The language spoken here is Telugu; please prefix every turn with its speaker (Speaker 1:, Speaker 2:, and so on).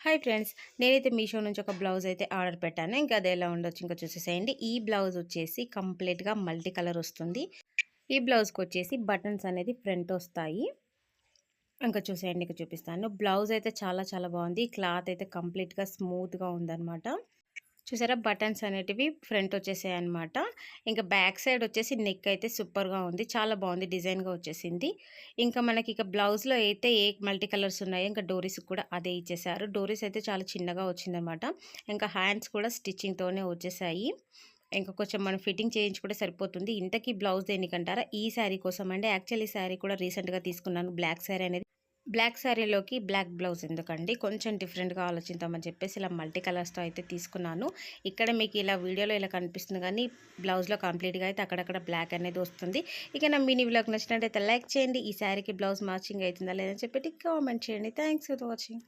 Speaker 1: హాయ్ ఫ్రెండ్స్, నేనైతే మీషో నుంచి ఒక బ్లౌజ్ అయితే ఆర్డర్ పెట్టాను. ఇంకా అది ఎలా ఉండొచ్చు ఇంకా చూసేసేయండి. ఈ బ్లౌజ్ వచ్చేసి కంప్లీట్‌గా మల్టీ కలర్ వస్తుంది. ఈ బ్లౌజ్‌కి వచ్చేసి బటన్స్ అనేది ఫ్రంట్ వస్తాయి. ఇంకా చూసేయండి, ఇక్కడ చూపిస్తాను. బ్లౌజ్ అయితే చాలా చాలా బాగుంది. క్లాత్ అయితే కంప్లీట్‌గా స్మూత్‌గా ఉందన్నమాట. చూసారా, బటన్స్ అనేటివి ఫ్రంట్ వచ్చేసాయన్నమాట. ఇంకా బ్యాక్ సైడ్ వచ్చేసి నెక్ అయితే సూపర్‌గా ఉంది. చాలా బాగుంది, డిజైన్‌గా వచ్చేసింది. ఇంకా మనకి ఇక బ్లౌజ్‌లో అయితే ఏ మల్టీ కలర్స్ ఉన్నాయో ఇంకా డోరీస్‌కి కూడా అదే ఇచ్చేసారు. డోరీస్ అయితే చాలా చిన్నగా వచ్చిందనమాట. ఇంకా హ్యాండ్స్ కూడా స్టిచ్చింగ్‌తోనే వచ్చేసాయి. ఇంకా కొంచెం మనం ఫిట్టింగ్ చేయించుకుంటే సరిపోతుంది. ఇంతకీ బ్లౌజ్ దేనికంటారా? ఈ శారీ కోసం అండి. యాక్చువల్లీ ఈ శారీ కూడా రీసెంట్‌గా తీసుకున్నాను. బ్లాక్ శారీ అనేది. బ్లాక్ శారీలోకి బ్లాక్ బ్లౌజ్ ఎందుకండి, కొంచెం డిఫరెంట్‌గా ఆలోచిద్దామని చెప్పేసి ఇలా మల్టీ కలర్స్‌తో అయితే తీసుకున్నాను. ఇక్కడ మీకు ఇలా వీడియోలో ఇలా కనిపిస్తుంది కానీ బ్లౌజ్‌లో కంప్లీట్‌గా అయితే అక్కడక్కడ బ్లాక్ అనేది వస్తుంది. ఇక నా మినీ వ్లాగ్ నచ్చినట్టయితే లైక్ చేయండి. ఈ శారీకి బ్లౌజ్ మ్యాచింగ్ అవుతుందా లేదని చెప్పి కామెంట్ చేయండి. Thanks for watching.